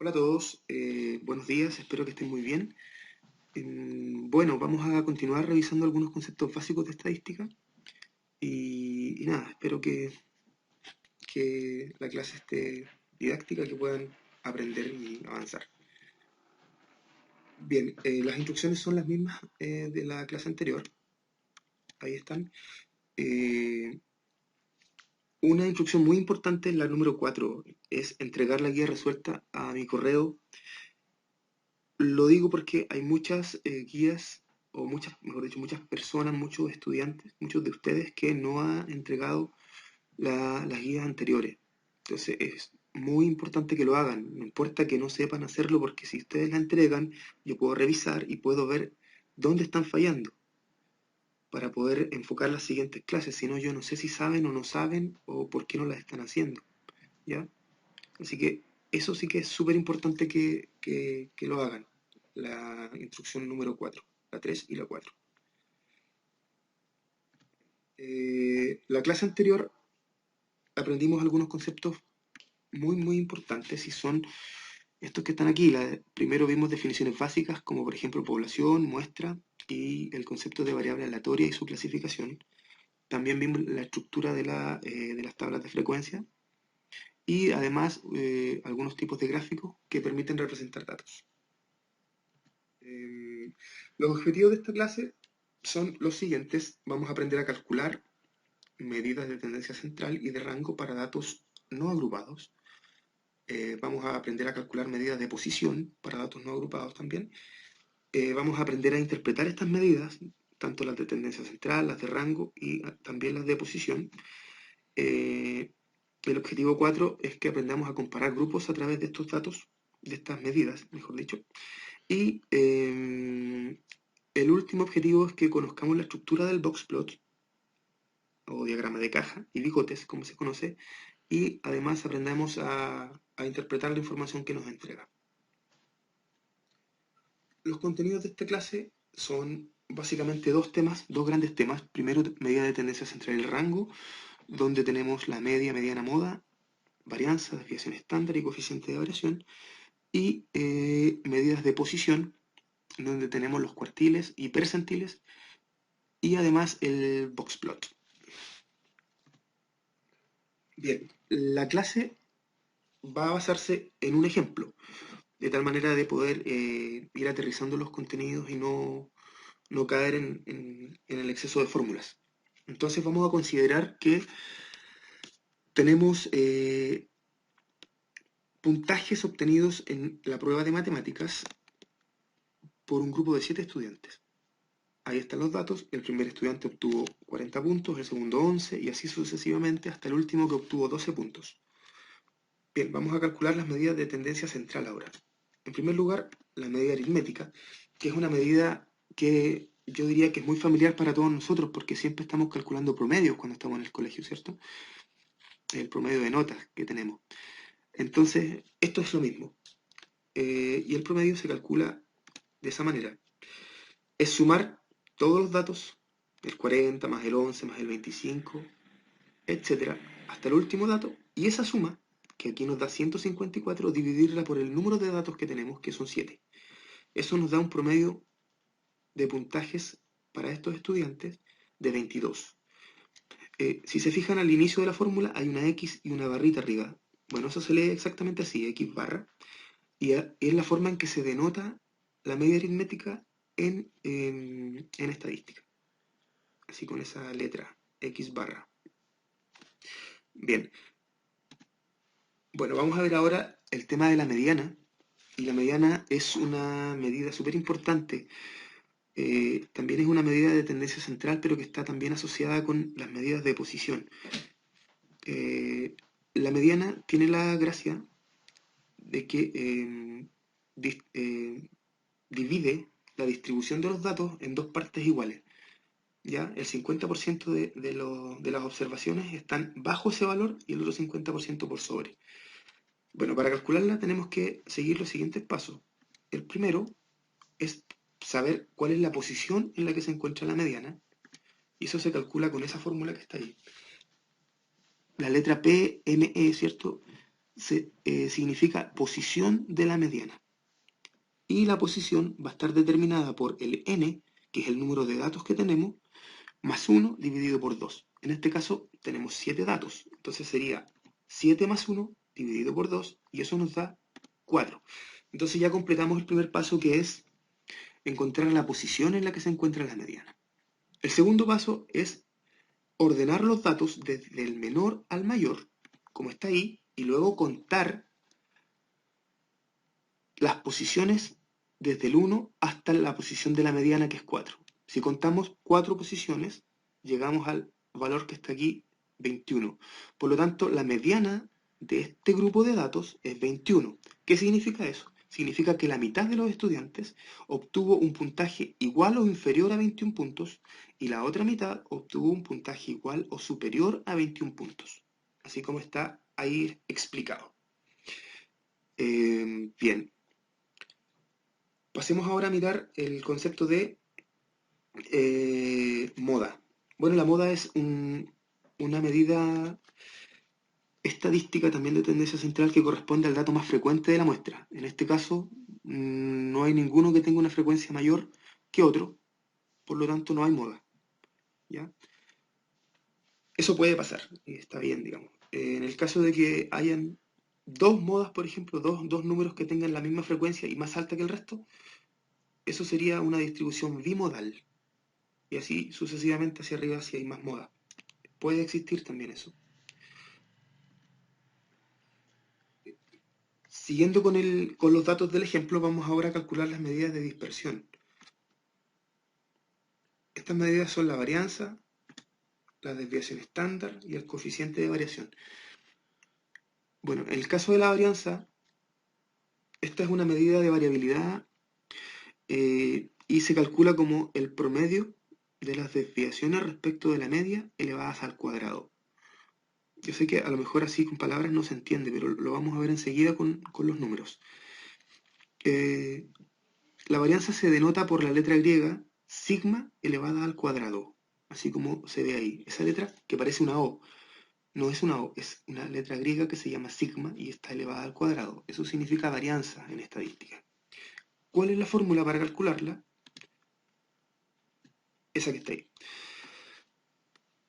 Hola a todos, buenos días, espero que estén muy bien. Bueno, vamos a continuar revisando algunos conceptos básicos de estadística y nada, espero que la clase esté didáctica, que puedan aprender y avanzar. Bien, las instrucciones son las mismas de la clase anterior, ahí están. Eh, una instrucción muy importante, la número 4, es entregar la guía resuelta a mi correo. Lo digo porque hay muchas guías, o muchas, mejor dicho, muchas personas, muchos estudiantes, muchos de ustedes que no han entregado las guías anteriores. Entonces es muy importante que lo hagan, no importa que no sepan hacerlo, porque si ustedes la entregan, yo puedo revisar y puedo ver dónde están fallando para poder enfocar las siguientes clases. Si no, yo no sé si saben o no saben o por qué no las están haciendo, ¿ya? Así que eso sí que es súper importante que lo hagan. La instrucción número 4, la 3 y la 4. La clase anterior aprendimos algunos conceptos muy importantes y son estos que están aquí. Primero vimos definiciones básicas como por ejemplo población, muestra y el concepto de variable aleatoria y su clasificación. También vimos la estructura de las tablas de frecuencia y además algunos tipos de gráficos que permiten representar datos. Los objetivos de esta clase son los siguientes. Vamos a aprender a calcular medidas de tendencia central y de rango para datos no agrupados. Vamos a aprender a calcular medidas de posición para datos no agrupados también. Vamos a aprender a interpretar estas medidas, tanto las de tendencia central, las de rango y también las de posición. Eh, el objetivo 4 es que aprendamos a comparar grupos a través de estos datos, de estas medidas, mejor dicho. Y el último objetivo es que conozcamos la estructura del boxplot o diagrama de caja y bigotes, como se conoce, y además aprendamos a interpretar la información que nos entrega. Los contenidos de esta clase son básicamente dos temas, dos grandes temas. Primero, medida de tendencia central y rango, donde tenemos la media, mediana, moda, varianza, desviación estándar y coeficiente de variación, y medidas de posición, donde tenemos los cuartiles y percentiles, y además el boxplot. Bien, la clase va a basarse en un ejemplo, de tal manera de poder ir aterrizando los contenidos y no caer en el exceso de fórmulas. Entonces vamos a considerar que tenemos puntajes obtenidos en la prueba de matemáticas por un grupo de 7 estudiantes. Ahí están los datos. El primer estudiante obtuvo 40 puntos, el segundo 11 y así sucesivamente hasta el último que obtuvo 12 puntos. Bien, vamos a calcular las medidas de tendencia central ahora. En primer lugar, la medida aritmética, que es una medida que yo diría que es muy familiar para todos nosotros porque siempre estamos calculando promedios cuando estamos en el colegio, ¿cierto? El promedio de notas que tenemos. Entonces, esto es lo mismo. Y el promedio se calcula de esa manera. Es sumar todos los datos, el 40 más el 11 más el 25, etcétera, hasta el último dato, y esa suma, que aquí nos da 154, dividirla por el número de datos que tenemos, que son 7. Eso nos da un promedio de puntajes para estos estudiantes de 22. Si se fijan al inicio de la fórmula hay una X y una barrita arriba. Bueno, eso se lee exactamente así, X barra, y es la forma en que se denota la media aritmética en estadística. Así con esa letra, X barra. Bien, bueno, vamos a ver ahora el tema de la mediana. Y la mediana es una medida súper importante. También es una medida de tendencia central, pero que está también asociada con las medidas de posición. La mediana tiene la gracia de que divide la distribución de los datos en dos partes iguales. ¿Ya? El 50% de las observaciones están bajo ese valor y el otro 50% por sobre. Bueno, para calcularla tenemos que seguir los siguientes pasos. El primero es saber cuál es la posición en la que se encuentra la mediana, y eso se calcula con esa fórmula que está ahí. La letra P, M, E, ¿cierto? significa posición de la mediana. Y la posición va a estar determinada por el n, que es el número de datos que tenemos, más 1 dividido por 2. En este caso tenemos 7 datos, entonces sería 7 más 1 dividido por 2, y eso nos da 4. Entonces ya completamos el primer paso, que es encontrar la posición en la que se encuentra la mediana. El segundo paso es ordenar los datos desde el menor al mayor, como está ahí, y luego contar las posiciones desde el 1 hasta la posición de la mediana, que es 4. Si contamos 4 posiciones, llegamos al valor que está aquí, 21. Por lo tanto, la mediana de este grupo de datos es 21. ¿Qué significa eso? Significa que la mitad de los estudiantes obtuvo un puntaje igual o inferior a 21 puntos y la otra mitad obtuvo un puntaje igual o superior a 21 puntos. Así como está ahí explicado. Bien. Pasemos ahora a mirar el concepto de moda. Bueno, la moda es una medida estadística también de tendencia central que corresponde al dato más frecuente de la muestra. En este caso, no hay ninguno que tenga una frecuencia mayor que otro, por lo tanto no hay moda. ¿Ya? Eso puede pasar, y está bien, digamos. En el caso de que hayan dos modas, por ejemplo, dos números que tengan la misma frecuencia y más alta que el resto, eso sería una distribución bimodal. Y así sucesivamente hacia arriba si hay más moda. Puede existir también eso. Siguiendo con los datos del ejemplo, vamos ahora a calcular las medidas de dispersión. Estas medidas son la varianza, la desviación estándar y el coeficiente de variación. Bueno, en el caso de la varianza, esta es una medida de variabilidad y se calcula como el promedio de las desviaciones respecto de la media elevadas al cuadrado. Yo sé que a lo mejor así con palabras no se entiende, pero lo vamos a ver enseguida con los números. La varianza se denota por la letra griega sigma elevada al cuadrado, así como se ve ahí. Esa letra que parece una O, no es una O, es una letra griega que se llama sigma y está elevada al cuadrado. Eso significa varianza en estadística. ¿Cuál es la fórmula para calcularla? Esa que está ahí.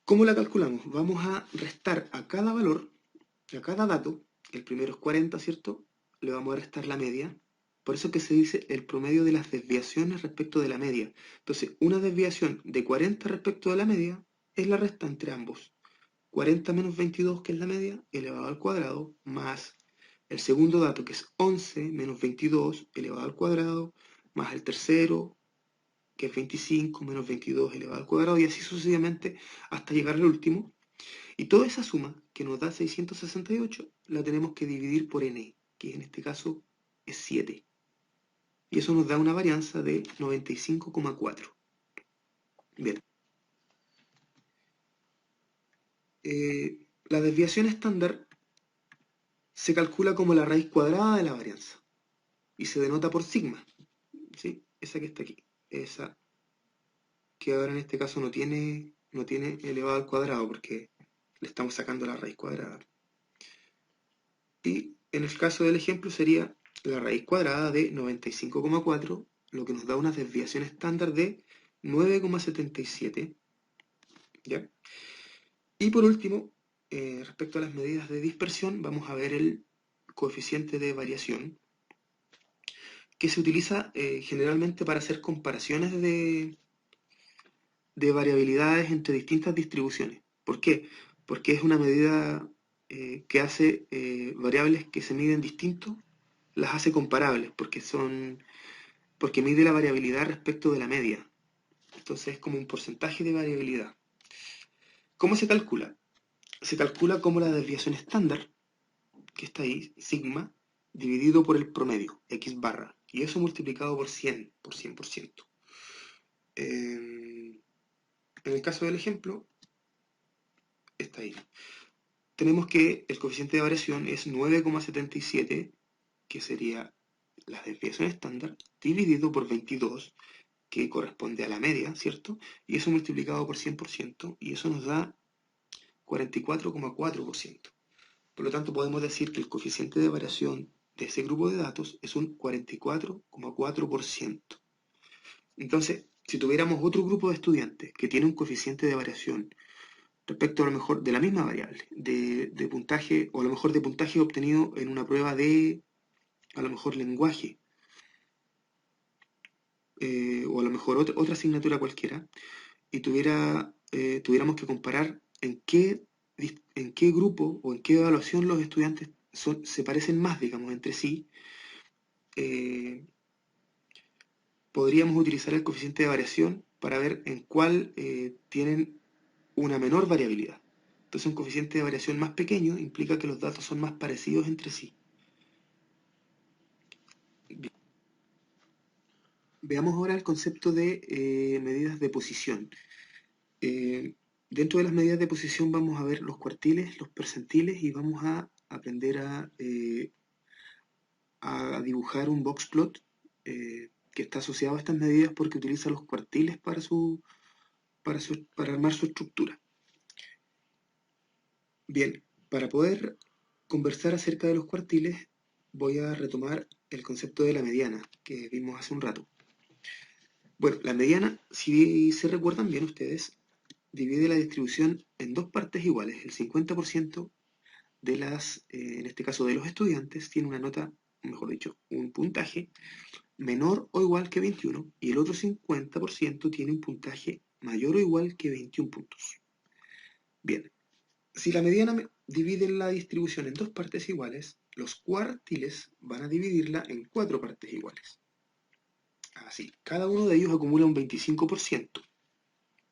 ¿Cómo la calculamos? Vamos a restar a cada valor, a cada dato, el primero es 40, ¿cierto? Le vamos a restar la media. Por eso que se dice el promedio de las desviaciones respecto de la media. Entonces, una desviación de 40 respecto de la media es la resta entre ambos. 40 menos 22, que es la media, elevado al cuadrado, más el segundo dato, que es 11 menos 22, elevado al cuadrado, más el tercero, que es 25 menos 22 elevado al cuadrado, y así sucesivamente hasta llegar al último. Y toda esa suma, que nos da 668, la tenemos que dividir por n, que en este caso es 7. Y eso nos da una varianza de 95,4. Bien. La desviación estándar se calcula como la raíz cuadrada de la varianza y se denota por sigma, ¿sí? Esa que está aquí, esa que ahora en este caso no tiene elevado al cuadrado porque le estamos sacando la raíz cuadrada. Y en el caso del ejemplo sería la raíz cuadrada de 95,4, lo que nos da una desviación estándar de 9,77, ¿ya? Y por último, respecto a las medidas de dispersión, vamos a ver el coeficiente de variación, que se utiliza generalmente para hacer comparaciones de variabilidades entre distintas distribuciones. ¿Por qué? Porque es una medida que hace variables que se miden distinto, las hace comparables, porque mide la variabilidad respecto de la media. Entonces es como un porcentaje de variabilidad. ¿Cómo se calcula? Se calcula como la desviación estándar, que está ahí, sigma, dividido por el promedio, x barra, y eso multiplicado por 100, por 100%. En el caso del ejemplo, está ahí. Tenemos que el coeficiente de variación es 9,77, que sería la desviación estándar, dividido por 22, que corresponde a la media, ¿cierto? Y eso multiplicado por 100%, y eso nos da 44,4%. Por lo tanto, podemos decir que el coeficiente de variación de ese grupo de datos es un 44,4%. Entonces, si tuviéramos otro grupo de estudiantes que tiene un coeficiente de variación respecto a lo mejor de la misma variable, de puntaje, o a lo mejor de puntaje obtenido en una prueba de, a lo mejor, lenguaje, o a lo mejor otra asignatura cualquiera, y tuviéramos que comparar en qué grupo o en qué evaluación los estudiantes se parecen más, digamos, entre sí, podríamos utilizar el coeficiente de variación para ver en cuál tienen una menor variabilidad. Entonces un coeficiente de variación más pequeño implica que los datos son más parecidos entre sí. Bien. Veamos ahora el concepto de medidas de posición. Dentro de las medidas de posición vamos a ver los cuartiles, los percentiles y vamos a aprender a dibujar un box plot que está asociado a estas medidas porque utiliza los cuartiles para armar su estructura. Bien, para poder conversar acerca de los cuartiles, voy a retomar el concepto de la mediana que vimos hace un rato. Bueno, la mediana, si se recuerdan bien ustedes, divide la distribución en dos partes iguales. El 50% de en este caso de los estudiantes, tiene una nota, mejor dicho, un puntaje menor o igual que 21 y el otro 50% tiene un puntaje mayor o igual que 21 puntos. Bien, si la mediana divide la distribución en dos partes iguales, los cuartiles van a dividirla en cuatro partes iguales. Así, cada uno de ellos acumula un 25%.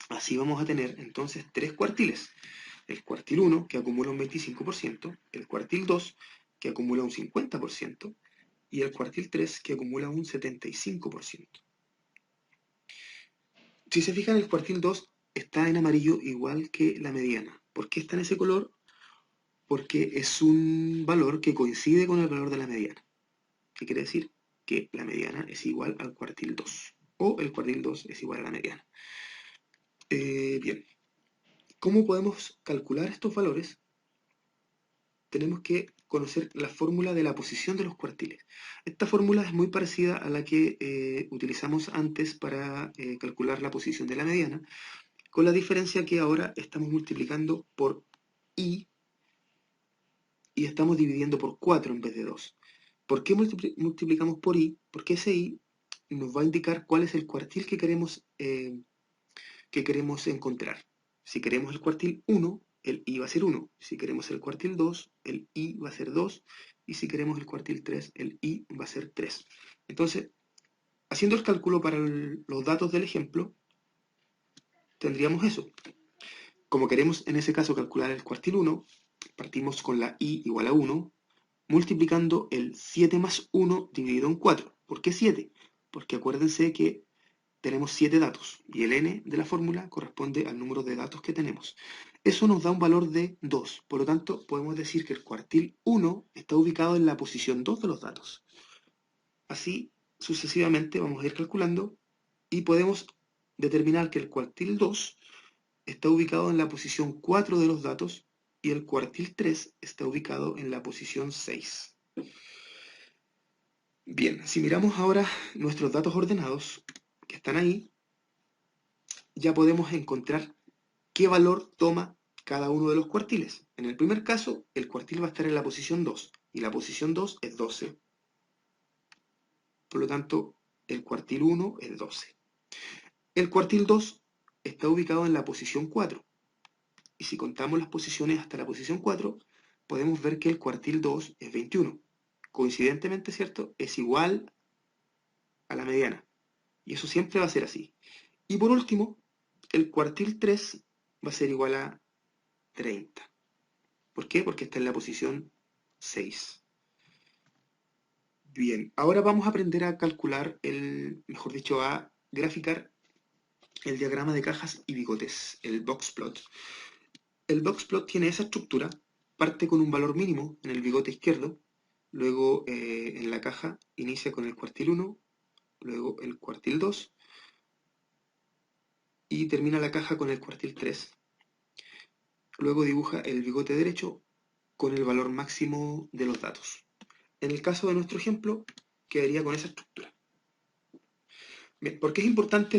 Así vamos a tener entonces tres cuartiles. El cuartil 1, que acumula un 25%, el cuartil 2, que acumula un 50%, y el cuartil 3, que acumula un 75%. Si se fijan, el cuartil 2 está en amarillo igual que la mediana. ¿Por qué está en ese color? Porque es un valor que coincide con el valor de la mediana. ¿Qué quiere decir? Que la mediana es igual al cuartil 2, o el cuartil 2 es igual a la mediana. Bien, ¿cómo podemos calcular estos valores? Tenemos que conocer la fórmula de la posición de los cuartiles. Esta fórmula es muy parecida a la que utilizamos antes para calcular la posición de la mediana, con la diferencia que ahora estamos multiplicando por i y estamos dividiendo por 4 en vez de 2. ¿Por qué multiplicamos por i? Porque ese i nos va a indicar cuál es el cuartil que queremos encontrar. Si queremos el cuartil 1, el i va a ser 1. Si queremos el cuartil 2, el i va a ser 2. Y si queremos el cuartil 3, el i va a ser 3. Entonces, haciendo el cálculo para los datos del ejemplo, tendríamos eso. Como queremos en ese caso calcular el cuartil 1, partimos con la i igual a 1, multiplicando el 7 más 1 dividido en 4. ¿Por qué 7? Porque acuérdense que tenemos 7 datos y el n de la fórmula corresponde al número de datos que tenemos. Eso nos da un valor de 2, por lo tanto podemos decir que el cuartil 1 está ubicado en la posición 2 de los datos. Así sucesivamente vamos a ir calculando y podemos determinar que el cuartil 2 está ubicado en la posición 4 de los datos y el cuartil 3 está ubicado en la posición 6. Bien, si miramos ahora nuestros datos ordenados que están ahí, ya podemos encontrar qué valor toma cada uno de los cuartiles. En el primer caso, el cuartil va a estar en la posición 2 y la posición 2 es 12. Por lo tanto, el cuartil 1 es 12. El cuartil 2 está ubicado en la posición 4. Y si contamos las posiciones hasta la posición 4, podemos ver que el cuartil 2 es 21. Coincidentemente, ¿cierto? Es igual a la mediana. Y eso siempre va a ser así. Y por último, el cuartil 3 va a ser igual a 30. ¿Por qué? Porque está en la posición 6. Bien, ahora vamos a aprender a calcular, mejor dicho, a graficar el diagrama de cajas y bigotes, el box plot. El box plot tiene esa estructura, parte con un valor mínimo en el bigote izquierdo, luego en la caja inicia con el cuartil 1, luego el cuartil 2 y termina la caja con el cuartil 3. Luego dibuja el bigote derecho con el valor máximo de los datos. En el caso de nuestro ejemplo, quedaría con esa estructura. Bien, ¿por qué es importante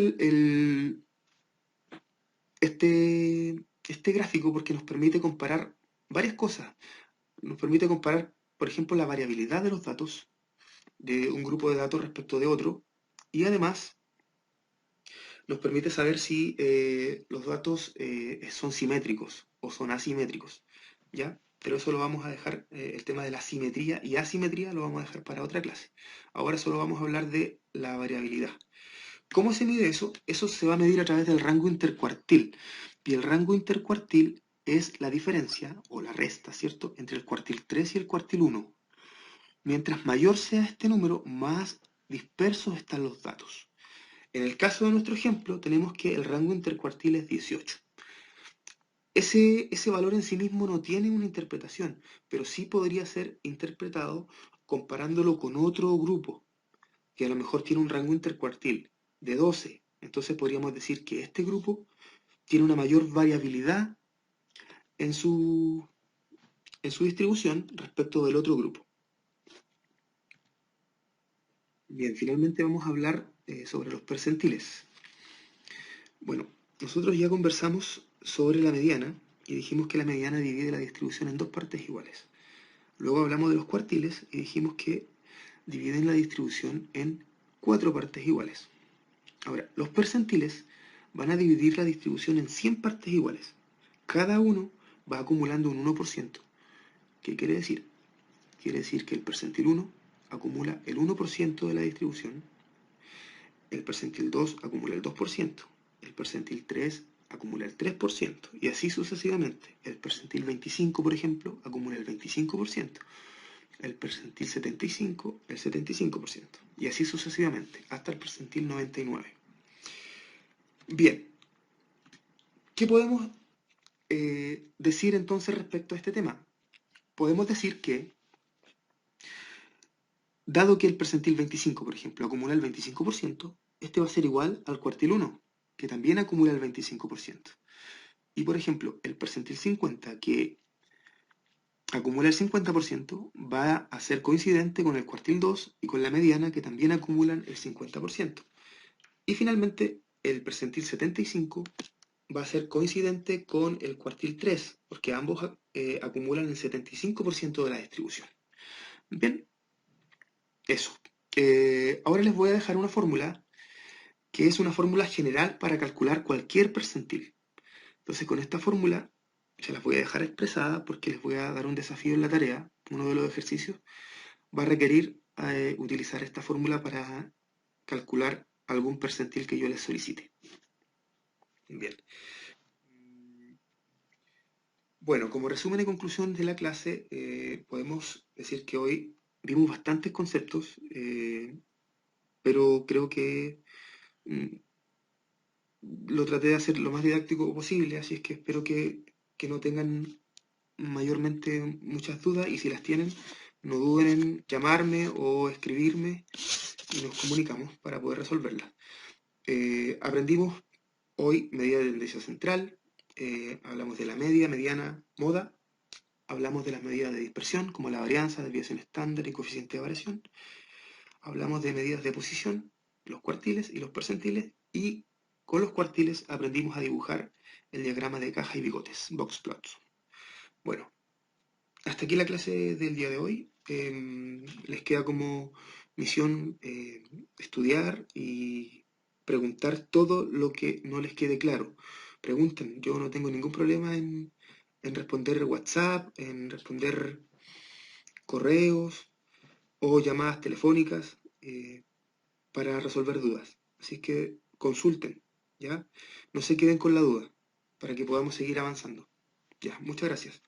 este gráfico? Porque nos permite comparar varias cosas. Nos permite comparar, por ejemplo, la variabilidad de los datos de un grupo de datos respecto de otro, y además nos permite saber si los datos son simétricos o son asimétricos, ¿ya? Pero eso lo vamos a dejar, el tema de la simetría y asimetría lo vamos a dejar para otra clase. Ahora solo vamos a hablar de la variabilidad. ¿Cómo se mide eso? Eso se va a medir a través del rango intercuartil. Y el rango intercuartil es la diferencia, o la resta, ¿cierto?, entre el cuartil 3 y el cuartil 1. Mientras mayor sea este número, más dispersos están los datos. En el caso de nuestro ejemplo, tenemos que el rango intercuartil es 18. Ese valor en sí mismo no tiene una interpretación, pero sí podría ser interpretado comparándolo con otro grupo, que a lo mejor tiene un rango intercuartil de 12. Entonces podríamos decir que este grupo tiene una mayor variabilidad en su distribución respecto del otro grupo. Bien, finalmente vamos a hablar sobre los percentiles. Bueno, nosotros ya conversamos sobre la mediana y dijimos que la mediana divide la distribución en dos partes iguales. Luego hablamos de los cuartiles y dijimos que dividen la distribución en 4 partes iguales. Ahora, los percentiles van a dividir la distribución en 100 partes iguales. Cada uno va acumulando un 1%. ¿Qué quiere decir? Quiere decir que el percentil 1 acumula el 1% de la distribución, el percentil 2 acumula el 2%, el percentil 3 acumula el 3%, y así sucesivamente. El percentil 25, por ejemplo, acumula el 25%, el percentil 75, el 75%, y así sucesivamente, hasta el percentil 99. Bien, ¿qué podemos decir entonces respecto a este tema? Podemos decir que, dado que el percentil 25, por ejemplo, acumula el 25%, este va a ser igual al cuartil 1, que también acumula el 25%. Y, por ejemplo, el percentil 50, que acumula el 50%, va a ser coincidente con el cuartil 2 y con la mediana, que también acumulan el 50%. Y finalmente, el percentil 75 va a ser coincidente con el cuartil 3, porque ambos acumulan el 75% de la distribución. Bien, eso. Ahora les voy a dejar una fórmula, que es una fórmula general para calcular cualquier percentil. Entonces, con esta fórmula se las voy a dejar expresada porque les voy a dar un desafío en la tarea. Uno de los ejercicios va a requerir utilizar esta fórmula para calcular algún percentil que yo les solicite. Bien. Bueno, como resumen y conclusión de la clase, podemos decir que hoy vimos bastantes conceptos, pero creo que lo traté de hacer lo más didáctico posible, así es que espero que no tengan mayormente muchas dudas, y si las tienen, no duden en llamarme o escribirme y nos comunicamos para poder resolverlas. Aprendimos hoy medida de tendencia central, hablamos de la media, mediana, moda, hablamos de las medidas de dispersión como la varianza, desviación estándar y coeficiente de variación, hablamos de medidas de posición, los cuartiles y los percentiles, y con los cuartiles aprendimos a dibujar el diagrama de caja y bigotes, box plots. Bueno, hasta aquí la clase del día de hoy. Les queda como misión estudiar y preguntar todo lo que no les quede claro. Pregunten, yo no tengo ningún problema en responder WhatsApp, en responder correos o llamadas telefónicas para resolver dudas. Así que consulten, ¿ya? No se queden con la duda para que podamos seguir avanzando. Ya, muchas gracias.